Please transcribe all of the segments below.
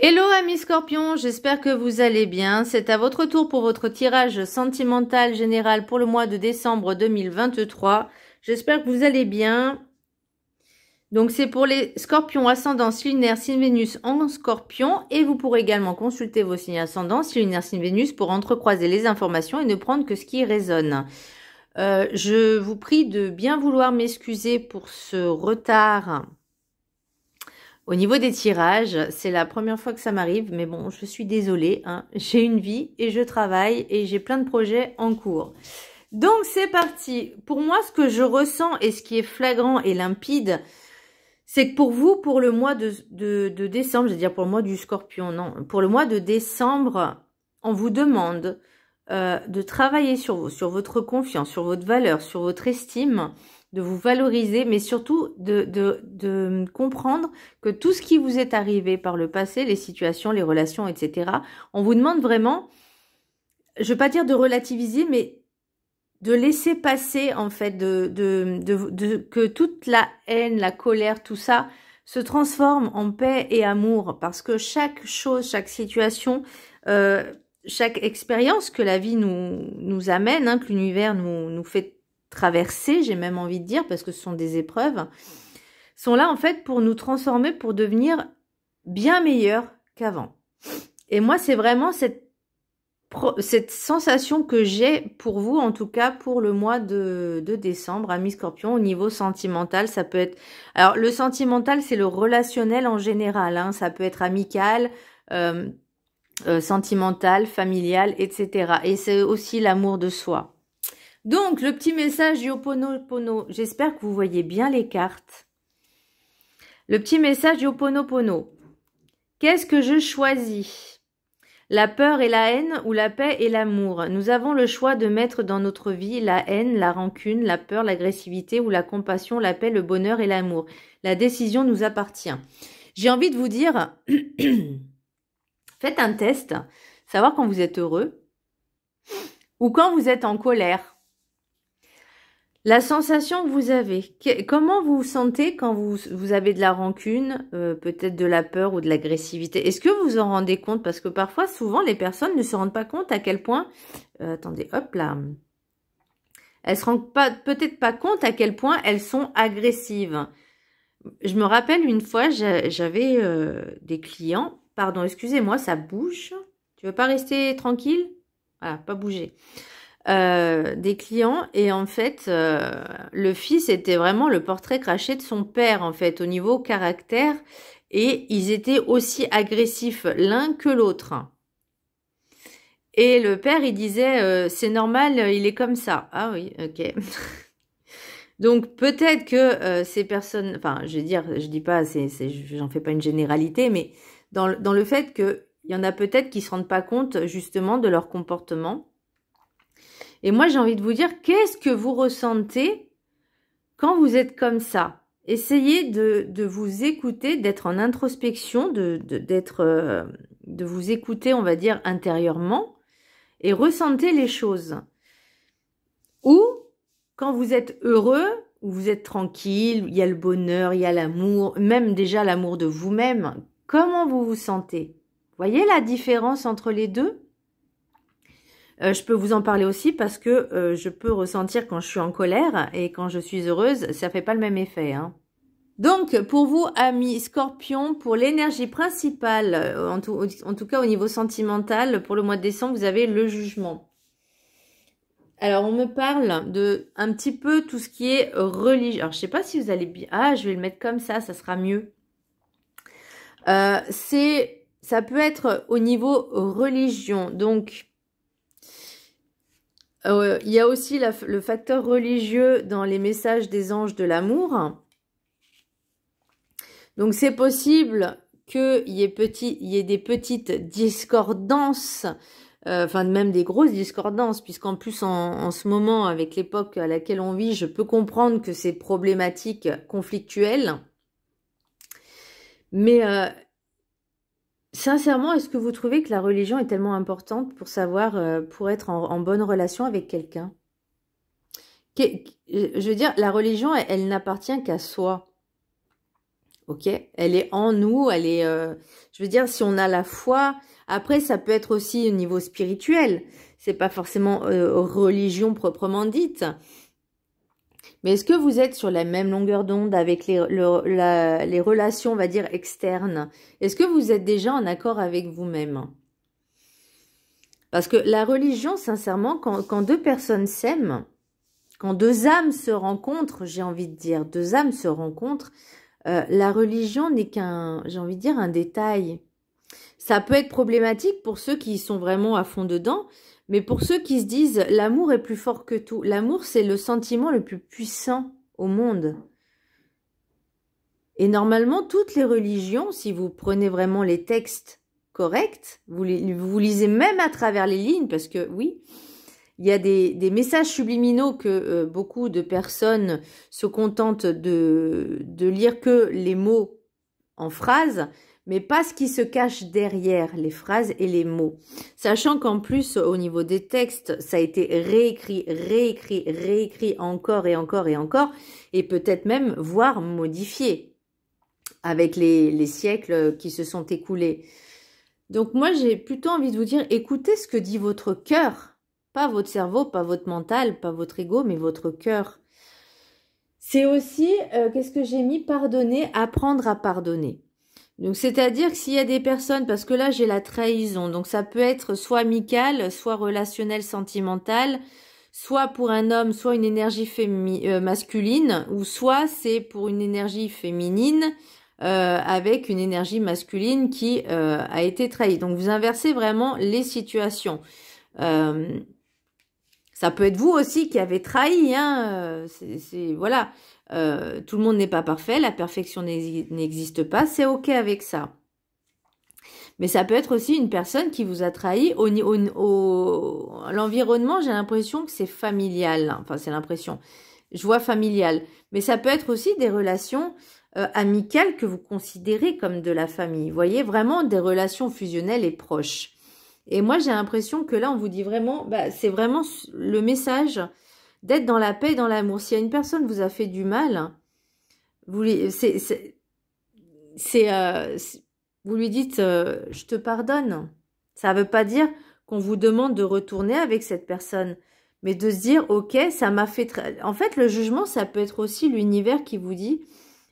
Hello amis Scorpions, j'espère que vous allez bien. C'est à votre tour pour votre tirage sentimental général pour le mois de décembre 2023. J'espère que vous allez bien. Donc c'est pour les Scorpions ascendance lunaire signe Vénus en Scorpion et vous pourrez également consulter vos signes ascendance lunaire signe Vénus pour entrecroiser les informations et ne prendre que ce qui résonne. Je vous prie de bien vouloir m'excuser pour ce retard. Au niveau des tirages, c'est la première fois que ça m'arrive, mais bon, je suis désolée, hein. J'ai une vie et je travaille et j'ai plein de projets en cours. Donc c'est parti. Pour moi, ce que je ressens et ce qui est flagrant et limpide, c'est que pour vous, pour le mois de décembre, je veux dire pour le mois du Scorpion, non, pour le mois de décembre, on vous demande de travailler sur vous, sur votre confiance, sur votre valeur, sur votre estime, de vous valoriser, mais surtout de comprendre que tout ce qui vous est arrivé par le passé, les situations, les relations, etc., on vous demande vraiment, je ne veux pas dire de relativiser, mais de laisser passer, en fait, que toute la haine, la colère, tout ça, se transforme en paix et amour, parce que chaque chose, chaque situation, chaque expérience que la vie nous amène, hein, que l'univers nous fait traverser, j'ai même envie de dire, parce que ce sont des épreuves, sont là en fait pour nous transformer, pour devenir bien meilleurs qu'avant. Et moi, c'est vraiment cette sensation que j'ai pour vous, en tout cas pour le mois de décembre, amis Scorpion, au niveau sentimental. Ça peut être... Alors, le sentimental, c'est le relationnel en général, hein, ça peut être amical, sentimental, familial, etc. Et c'est aussi l'amour de soi. Donc, le petit message du Ho'oponopono, j'espère que vous voyez bien les cartes. Le petit message du Ho'oponopono. Qu'est-ce que je choisis? La peur et la haine ou la paix et l'amour? Nous avons le choix de mettre dans notre vie la haine, la rancune, la peur, l'agressivité ou la compassion, la paix, le bonheur et l'amour. La décision nous appartient. J'ai envie de vous dire, faites un test, savoir quand vous êtes heureux ou quand vous êtes en colère. La sensation que vous avez, comment vous vous sentez quand vous avez de la rancune, peut-être de la peur ou de l'agressivité? Est-ce que vous vous en rendez compte? Parce que parfois, souvent, les personnes ne se rendent pas compte à quel point... attendez, hop là. Elles se rendent peut-être pas compte à quel point elles sont agressives. Je me rappelle une fois, j'avais des clients... Pardon, excusez-moi, ça bouge. Tu veux pas rester tranquille? Voilà, pas bouger. Des clients et en fait le fils était vraiment le portrait craché de son père en fait au niveau caractère et ils étaient aussi agressifs l'un que l'autre et le père il disait c'est normal, il est comme ça. Ah oui, ok. Donc peut-être que ces personnes, enfin je veux dire, je dis pas, j'en fais pas une généralité, mais dans le fait que il y en a peut-être qui se rendent pas compte justement de leur comportement. Et moi, j'ai envie de vous dire, qu'est-ce que vous ressentez quand vous êtes comme ça? Essayez de vous écouter, d'être en introspection, de vous écouter, on va dire, intérieurement, et ressentez les choses. Ou, quand vous êtes heureux, ou vous êtes tranquille, il y a le bonheur, il y a l'amour, même déjà l'amour de vous-même, comment vous vous sentez? Voyez la différence entre les deux? Je peux vous en parler aussi parce que je peux ressentir quand je suis en colère et quand je suis heureuse, ça fait pas le même effet, hein. Donc, pour vous, amis Scorpion, pour l'énergie principale, en tout cas au niveau sentimental, pour le mois de décembre, vous avez le jugement. Alors, on me parle de un petit peu tout ce qui est religieux. Alors, je sais pas si vous allez bien... Ah, je vais le mettre comme ça sera mieux. Ça peut être au niveau religion, donc... il y a aussi le facteur religieux dans les messages des anges de l'amour. Donc, c'est possible qu'il y ait des petites discordances, enfin même des grosses discordances, puisqu'en plus, en ce moment, avec l'époque à laquelle on vit, je peux comprendre que c'est problématique, conflictuel. Mais... sincèrement, est-ce que vous trouvez que la religion est tellement importante pour savoir, pour être en bonne relation avec quelqu'un? Je veux dire, la religion, elle n'appartient qu'à soi. ok? Elle est en nous, elle est... je veux dire, si on a la foi... Après, ça peut être aussi au niveau spirituel. C'est pas forcément religion proprement dite. Mais est-ce que vous êtes sur la même longueur d'onde avec les relations, on va dire, externes? Est-ce que vous êtes déjà en accord avec vous-même? Parce que la religion, sincèrement, quand deux personnes s'aiment, quand deux âmes se rencontrent, j'ai envie de dire, deux âmes se rencontrent, la religion n'est qu'un, j'ai envie de dire, un détail. Ça peut être problématique pour ceux qui sont vraiment à fond dedans, mais pour ceux qui se disent l'amour est plus fort que tout. L'amour, c'est le sentiment le plus puissant au monde. Et normalement, toutes les religions, si vous prenez vraiment les textes corrects, vous lisez même à travers les lignes, parce que oui, il y a des messages subliminaux que beaucoup de personnes se contentent de lire que les mots en phrases, mais pas ce qui se cache derrière les phrases et les mots. Sachant qu'en plus, au niveau des textes, ça a été réécrit encore et encore et encore, et peut-être même, voire modifié, avec les siècles qui se sont écoulés. Donc moi, j'ai plutôt envie de vous dire, écoutez ce que dit votre cœur, pas votre cerveau, pas votre mental, pas votre ego, mais votre cœur. C'est aussi, qu'est-ce que j'ai mis? Pardonner, apprendre à pardonner. Donc, c'est-à-dire que s'il y a des personnes, parce que là, j'ai la trahison, donc ça peut être soit amical, soit relationnel, sentimental, soit pour un homme, soit une énergie masculine, ou soit c'est pour une énergie féminine avec une énergie masculine qui a été trahie. Donc, vous inversez vraiment les situations. Ça peut être vous aussi qui avez trahi, hein, voilà. Tout le monde n'est pas parfait, la perfection n'existe pas, c'est ok avec ça. Mais ça peut être aussi une personne qui vous a trahi l'environnement, j'ai l'impression que c'est familial. Enfin, c'est l'impression. Je vois familial. Mais ça peut être aussi des relations amicales que vous considérez comme de la famille. Vous voyez, vraiment des relations fusionnelles et proches. Et moi, j'ai l'impression que là, on vous dit vraiment, c'est vraiment le message d'être dans la paix et dans l'amour. Si une personne vous a fait du mal, vous lui dites, je te pardonne. Ça ne veut pas dire qu'on vous demande de retourner avec cette personne, mais de se dire, ok, ça m'a fait... En fait, le jugement, ça peut être aussi l'univers qui vous dit,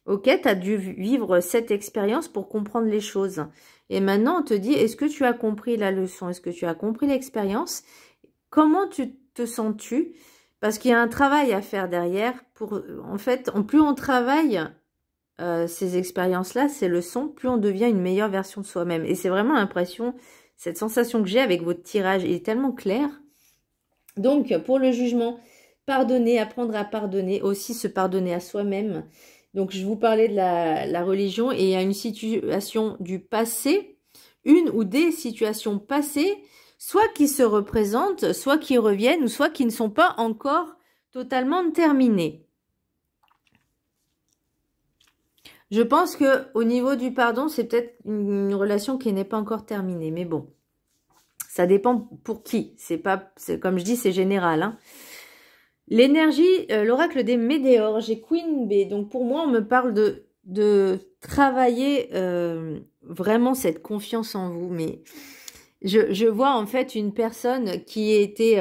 ok, tu as dû vivre cette expérience pour comprendre les choses. Et maintenant, on te dit, est-ce que tu as compris la leçon? Est-ce que tu as compris l'expérience? Comment te sens-tu? Parce qu'il y a un travail à faire derrière. En fait, plus on travaille ces expériences-là, ces leçons, plus on devient une meilleure version de soi-même. Et c'est vraiment l'impression, cette sensation que j'ai avec votre tirage, il est tellement clair. Donc, pour le jugement, pardonner, apprendre à pardonner, aussi se pardonner à soi-même. Donc, je vous parlais de la religion et il y a une situation du passé, une ou des situations passées, soit qui se représentent, soit qui reviennent, ou soit qui ne sont pas encore totalement terminées. Je pense que au niveau du pardon, c'est peut-être une relation qui n'est pas encore terminée, mais bon, ça dépend pour qui. C'est comme je dis, c'est général. Hein. L'énergie, l'oracle des météores, j'ai Queen B. Donc pour moi, on me parle de travailler vraiment cette confiance en vous, mais je vois en fait une personne qui était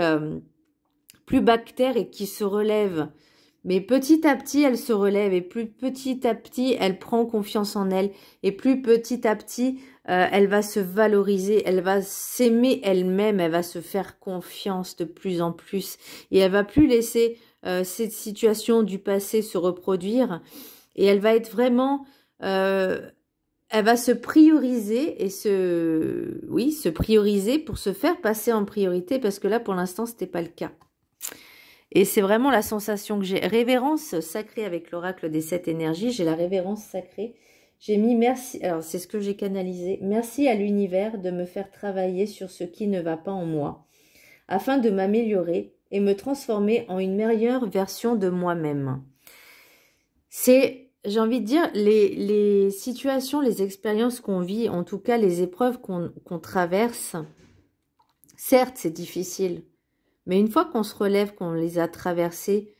plus bactère et qui se relève. Mais petit à petit, elle se relève et plus petit à petit, elle prend confiance en elle. Et plus petit à petit, elle va se valoriser, elle va s'aimer elle-même, elle va se faire confiance de plus en plus. Et elle va plus laisser cette situation du passé se reproduire. Et elle va être vraiment... elle va se prioriser et se prioriser pour se faire passer en priorité parce que là, pour l'instant, ce n'était pas le cas. Et c'est vraiment la sensation que j'ai. Révérence sacrée avec l'oracle des 7 énergies. J'ai la révérence sacrée. J'ai mis merci. Alors, c'est ce que j'ai canalisé. Merci à l'univers de me faire travailler sur ce qui ne va pas en moi, afin de m'améliorer et me transformer en une meilleure version de moi-même. C'est, j'ai envie de dire, les situations, les expériences qu'on vit, en tout cas les épreuves qu'on traverse, certes, c'est difficile. Mais une fois qu'on se relève, qu'on les a traversées,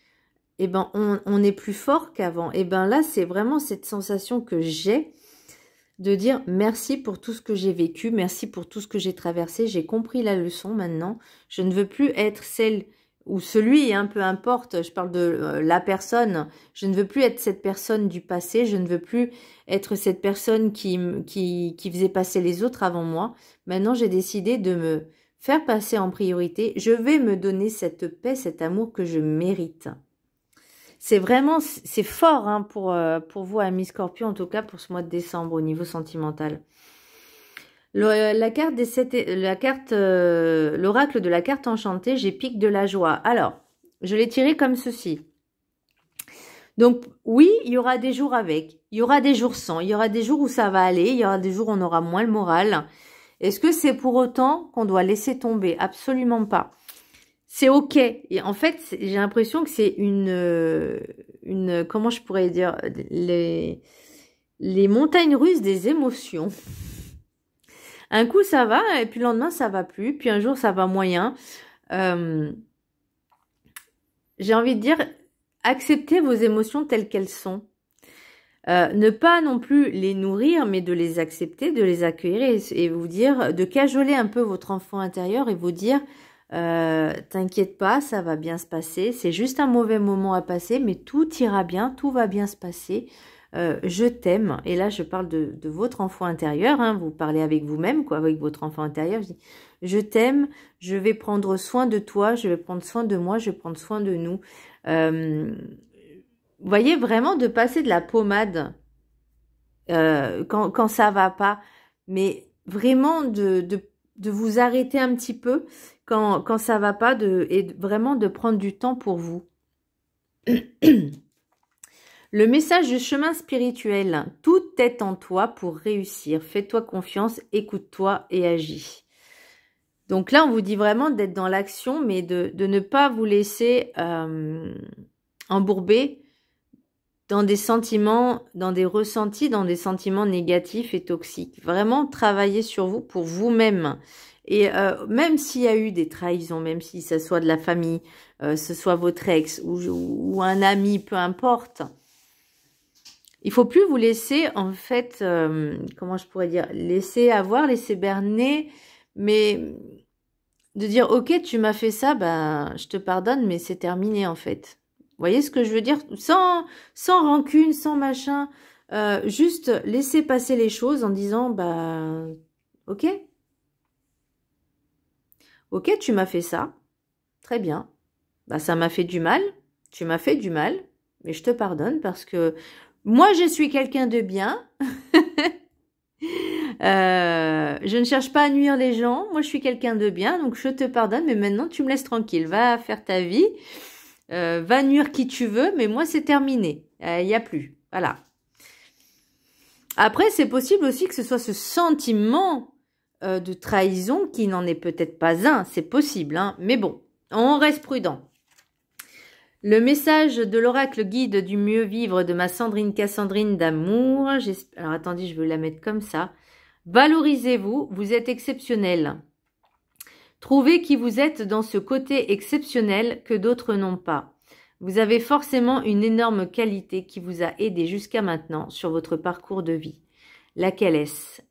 eh ben, on est plus fort qu'avant. Et ben là, c'est vraiment cette sensation que j'ai de dire merci pour tout ce que j'ai vécu, merci pour tout ce que j'ai traversé, j'ai compris la leçon maintenant. Je ne veux plus être celle ou celui, hein, peu importe, je parle de la personne, je ne veux plus être cette personne du passé, je ne veux plus être cette personne qui faisait passer les autres avant moi. Maintenant, j'ai décidé de me faire passer en priorité. Je vais me donner cette paix, cet amour que je mérite. C'est vraiment, c'est fort hein, pour vous, amis Scorpion, en tout cas pour ce mois de décembre au niveau sentimental. La carte l'oracle de la carte enchantée, j'ai pique de la joie. Alors, je l'ai tiré comme ceci. Donc, oui, il y aura des jours avec, il y aura des jours sans, il y aura des jours où ça va aller, il y aura des jours où on aura moins le moral. Est-ce que c'est pour autant qu'on doit laisser tomber? Absolument pas. C'est ok. Et en fait, j'ai l'impression que c'est comment je pourrais dire, les montagnes russes des émotions. Un coup, ça va, et puis le lendemain, ça va plus. Puis un jour, ça va moyen. J'ai envie de dire, acceptez vos émotions telles qu'elles sont. Ne pas non plus les nourrir, mais de les accepter, de les accueillir et vous dire, de cajoler un peu votre enfant intérieur et vous dire, t'inquiète pas, ça va bien se passer. C'est juste un mauvais moment à passer, mais tout ira bien, tout va bien se passer. Je t'aime, et là je parle de votre enfant intérieur, hein, vous parlez avec vous-même, quoi, avec votre enfant intérieur, je dis, je t'aime, je vais prendre soin de toi, je vais prendre soin de moi, je vais prendre soin de nous. Vous voyez, vraiment de passer de la pommade quand ça va pas, mais vraiment de vous arrêter un petit peu quand ça va pas, et vraiment de prendre du temps pour vous. Le message du chemin spirituel, tout est en toi pour réussir. Fais-toi confiance, écoute-toi et agis. Donc là, on vous dit vraiment d'être dans l'action, mais de ne pas vous laisser embourber dans des sentiments, dans des ressentis, dans des sentiments négatifs et toxiques. Vraiment travailler sur vous pour vous-même. Et même s'il y a eu des trahisons, même si ce soit de la famille, ce soit votre ex ou un ami, peu importe, il faut plus vous laisser, en fait, comment je pourrais dire, laisser berner, mais de dire, ok, tu m'as fait ça, ben, je te pardonne, mais c'est terminé, en fait. Vous voyez ce que je veux dire? Sans rancune, sans machin, juste laisser passer les choses en disant, bah, ok. Ok, tu m'as fait ça, très bien. Bah, ça m'a fait du mal, tu m'as fait du mal, mais je te pardonne parce que moi, je suis quelqu'un de bien. Je ne cherche pas à nuire les gens. Moi, je suis quelqu'un de bien, donc je te pardonne. Mais maintenant, tu me laisses tranquille. Va faire ta vie. Va nuire qui tu veux. Mais moi, c'est terminé. Il n'y a plus. Voilà. Après, c'est possible aussi que ce soit ce sentiment de trahison qui n'en est peut-être pas un. C'est possible, hein. Mais bon, on reste prudent. Le message de l'oracle guide du mieux vivre de ma Sandrine Cassandrine d'amour. Alors attendez, je vais la mettre comme ça. Valorisez-vous, vous êtes exceptionnel. Trouvez qui vous êtes dans ce côté exceptionnel que d'autres n'ont pas. Vous avez forcément une énorme qualité qui vous a aidé jusqu'à maintenant sur votre parcours de vie. Laquelle est-ce?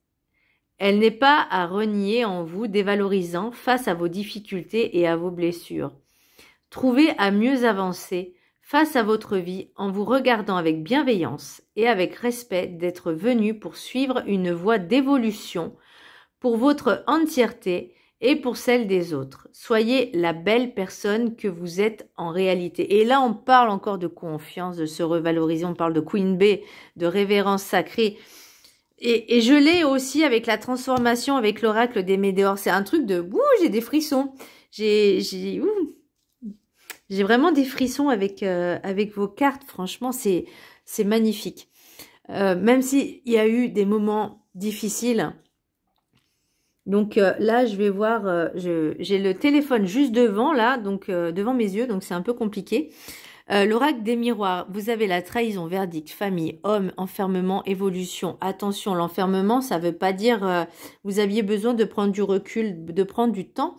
Elle n'est pas à renier en vous, dévalorisant face à vos difficultés et à vos blessures. Trouvez à mieux avancer face à votre vie en vous regardant avec bienveillance et avec respect d'être venu pour suivre une voie d'évolution pour votre entièreté et pour celle des autres. Soyez la belle personne que vous êtes en réalité. Et là, on parle encore de confiance, de se revaloriser, on parle de Queen Bee, de révérence sacrée. Et je l'ai aussi avec la transformation, avec l'oracle des météores. C'est un truc de... Ouh, j'ai des frissons. J'ai vraiment des frissons avec vos cartes. Franchement, c'est magnifique. Même s'il y a eu des moments difficiles. Donc là, je vais voir, j'ai le téléphone juste devant, là, donc devant mes yeux, donc c'est un peu compliqué. L'oracle des miroirs, vous avez la trahison, verdict, famille, homme, enfermement, évolution. Attention, l'enfermement, ça veut pas dire vous aviez besoin de prendre du recul, de prendre du temps,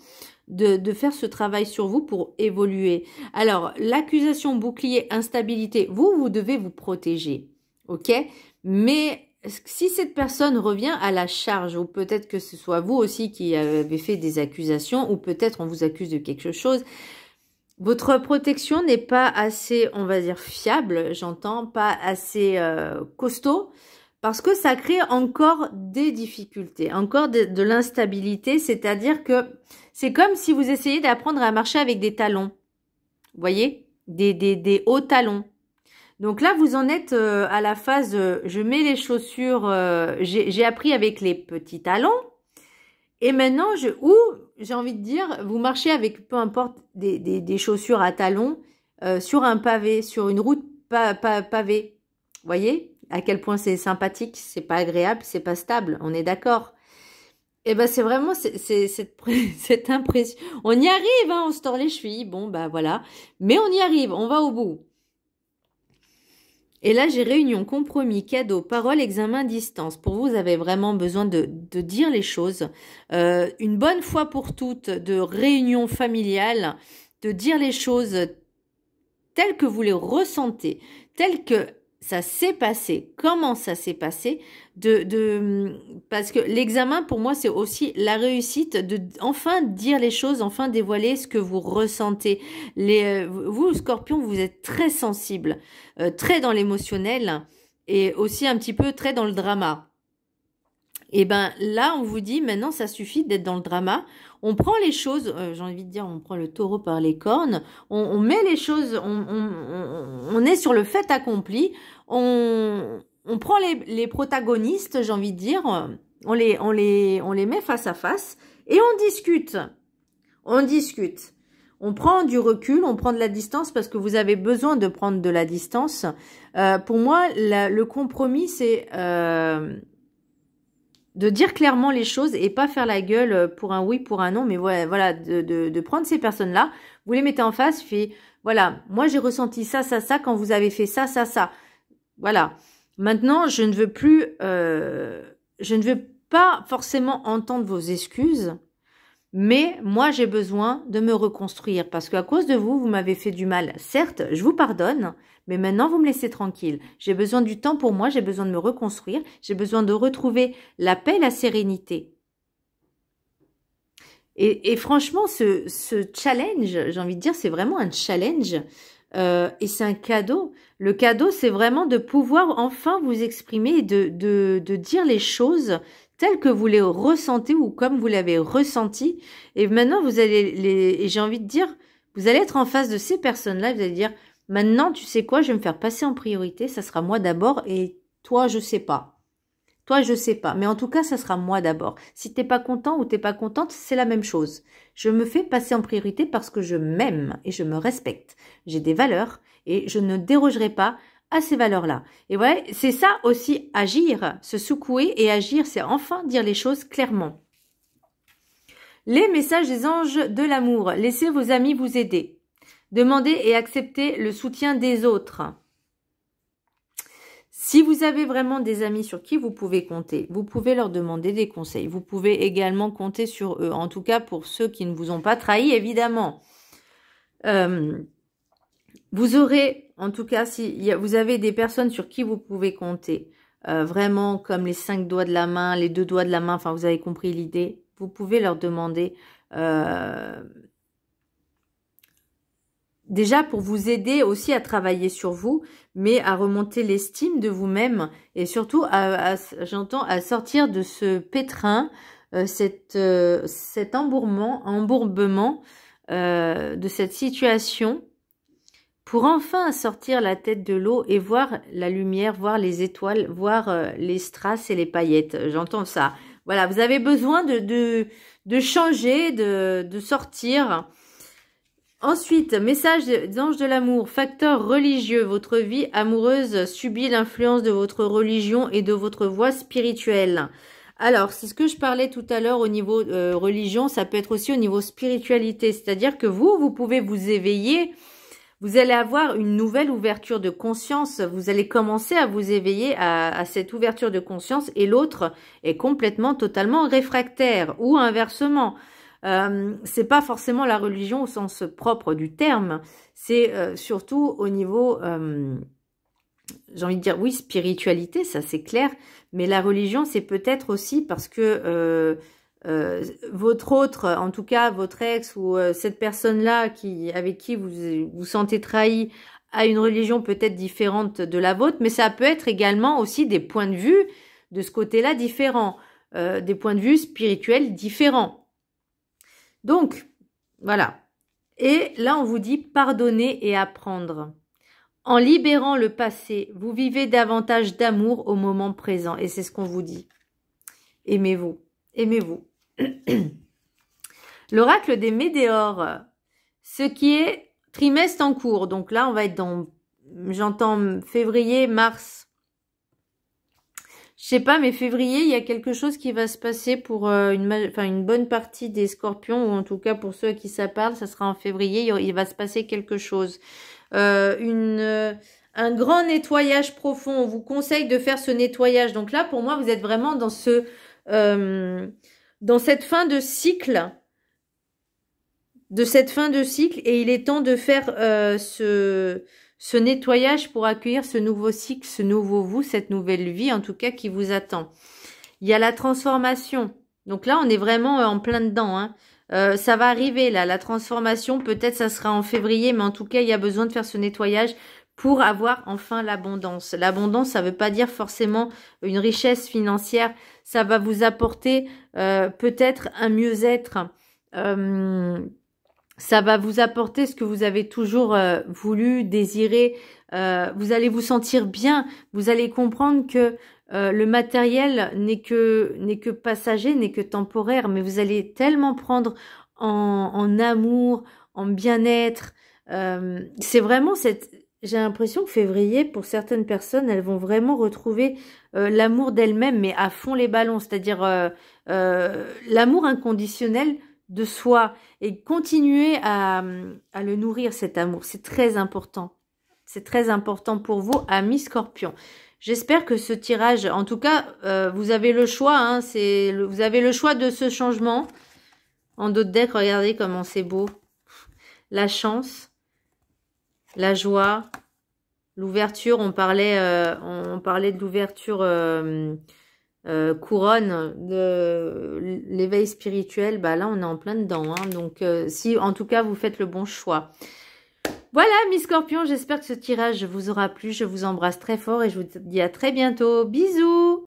de faire ce travail sur vous pour évoluer. Alors, l'accusation, bouclier, instabilité, vous devez vous protéger, ok? Mais si cette personne revient à la charge, ou peut-être que ce soit vous aussi qui avez fait des accusations, ou peut-être on vous accuse de quelque chose, votre protection n'est pas assez, on va dire, fiable, j'entends, pas assez costaud, parce que ça crée encore des difficultés, encore de l'instabilité, c'est-à-dire que c'est comme si vous essayez d'apprendre à marcher avec des talons, vous voyez, des hauts talons. Donc là, vous en êtes à la phase, je mets les chaussures, j'ai appris avec les petits talons, et maintenant, j'ai envie de dire, vous marchez avec, peu importe, des chaussures à talons sur un pavé, sur une route pavée. Vous voyez à quel point c'est sympathique, c'est pas agréable, c'est pas stable, on est d'accord. Et ben c'est vraiment cette impression. On y arrive, hein, on se tord les chevilles, bon bah voilà. Mais on y arrive, on va au bout. Et là, j'ai réunion, compromis, cadeau, parole, examen, distance. Pour vous, vous avez vraiment besoin de dire les choses. Une bonne fois pour toutes, de réunion familiale, de dire les choses telles que vous les ressentez, telles que ça s'est passé, comment ça s'est passé, parce que l'examen, pour moi, c'est aussi la réussite de enfin dire les choses, enfin dévoiler ce que vous ressentez. Vous, Scorpion, vous êtes très sensible, très dans l'émotionnel et aussi un petit peu très dans le drama. Et ben là, on vous dit maintenant, ça suffit d'être dans le drama. On prend les choses, j'ai envie de dire, on prend le taureau par les cornes, on met les choses, on est sur le fait accompli, on prend les protagonistes, j'ai envie de dire, on les met face à face et on discute. On discute. On prend du recul, on prend de la distance parce que vous avez besoin de prendre de la distance. Pour moi, le compromis, c'est de dire clairement les choses et pas faire la gueule pour un oui, pour un non, mais voilà, de prendre ces personnes-là, vous les mettez en face, fait, voilà, moi j'ai ressenti ça, ça, ça, quand vous avez fait ça, ça, ça. Voilà. Maintenant, je ne veux pas forcément entendre vos excuses, mais moi j'ai besoin de me reconstruire parce qu'à cause de vous, vous m'avez fait du mal. Certes, je vous pardonne, mais maintenant, vous me laissez tranquille. J'ai besoin du temps pour moi, j'ai besoin de me reconstruire, j'ai besoin de retrouver la paix, la sérénité. Et franchement, ce challenge, j'ai envie de dire, c'est vraiment un challenge et c'est un cadeau. Le cadeau, c'est vraiment de pouvoir enfin vous exprimer et de dire les choses telles que vous les ressentez ou comme vous l'avez ressenti. Et maintenant, vous allez et j'ai envie de dire, vous allez être en face de ces personnes-là, vous allez dire, maintenant, tu sais quoi, je vais me faire passer en priorité, ça sera moi d'abord et toi, je sais pas. Toi, je sais pas, mais en tout cas, ça sera moi d'abord. Si t'es pas content ou t'es pas contente, c'est la même chose. Je me fais passer en priorité parce que je m'aime et je me respecte. J'ai des valeurs et je ne dérogerai pas à ces valeurs-là. Et ouais, c'est ça aussi, agir, se secouer et agir, c'est enfin dire les choses clairement. Les messages des anges de l'amour. Laissez vos amis vous aider. Demandez et acceptez le soutien des autres. Si vous avez vraiment des amis sur qui vous pouvez compter, vous pouvez leur demander des conseils. Vous pouvez également compter sur eux, en tout cas pour ceux qui ne vous ont pas trahi, évidemment. Vous aurez, en tout cas, si vous avez des personnes sur qui vous pouvez compter, vraiment comme les 5 doigts de la main, les 2 doigts de la main, enfin vous avez compris l'idée, vous pouvez leur demander... déjà pour vous aider aussi à travailler sur vous, mais à remonter l'estime de vous-même et surtout j'entends à sortir de ce pétrin, cet embourbement de cette situation pour enfin sortir la tête de l'eau et voir la lumière, voir les étoiles, voir les strass et les paillettes. J'entends ça. Voilà, vous avez besoin de changer, de sortir. Ensuite, message des anges de l'amour, facteur religieux. Votre vie amoureuse subit l'influence de votre religion et de votre voie spirituelle. Alors, c'est ce que je parlais tout à l'heure au niveau religion, ça peut être aussi au niveau spiritualité. C'est-à-dire que vous pouvez vous éveiller, vous allez avoir une nouvelle ouverture de conscience, vous allez commencer à vous éveiller à cette ouverture de conscience et l'autre est complètement, totalement réfractaire ou inversement. c'est pas forcément la religion au sens propre du terme, c'est surtout au niveau, j'ai envie de dire, oui, spiritualité, ça c'est clair, mais la religion, c'est peut-être aussi parce que votre autre, en tout cas votre ex ou cette personne-là avec qui vous vous sentez trahi, a une religion peut-être différente de la vôtre, mais ça peut être également aussi des points de vue de ce côté-là différents, des points de vue spirituels différents. Donc, voilà. Et là, on vous dit pardonner et apprendre. En libérant le passé, vous vivez davantage d'amour au moment présent. Et c'est ce qu'on vous dit. Aimez-vous. Aimez-vous. L'oracle des météores. Ce qui est trimestre en cours. Donc là, on va être dans, j'entends février, mars. Je sais pas, mais février, il y a quelque chose qui va se passer pour une bonne partie des scorpions, ou en tout cas pour ceux à qui ça parle, ça sera en février, il va se passer quelque chose. Un grand nettoyage profond, on vous conseille de faire ce nettoyage. Donc là, pour moi, vous êtes vraiment dans dans cette fin de cycle, et il est temps de faire ce nettoyage pour accueillir ce nouveau cycle, ce nouveau vous, cette nouvelle vie en tout cas qui vous attend. Il y a la transformation. Donc là, on est vraiment en plein dedans. Hein. Ça va arriver là, la transformation. Peut-être ça sera en février, mais en tout cas, il y a besoin de faire ce nettoyage pour avoir enfin l'abondance. L'abondance, ça ne veut pas dire forcément une richesse financière. Ça va vous apporter peut-être un mieux-être. Ça va vous apporter ce que vous avez toujours voulu, désiré. Vous allez vous sentir bien. Vous allez comprendre que le matériel n'est que passager, n'est que temporaire. Mais vous allez tellement prendre en amour, en bien-être. C'est vraiment j'ai l'impression que février, pour certaines personnes, elles vont vraiment retrouver l'amour d'elles-mêmes, mais à fond les ballons. C'est-à-dire l'amour inconditionnel de soi et continuer à le nourrir, cet amour. C'est très important. C'est très important pour vous, amis Scorpions. J'espère que ce tirage, en tout cas, vous avez le choix. Hein, vous avez le choix de ce changement. En d'autres decks, regardez comment c'est beau. La chance, la joie, l'ouverture. On parlait de l'ouverture couronne de l'éveil spirituel, bah là on est en plein dedans, hein. Donc si en tout cas vous faites le bon choix. Voilà mes scorpions, j'espère que ce tirage vous aura plu, je vous embrasse très fort et je vous dis à très bientôt, bisous.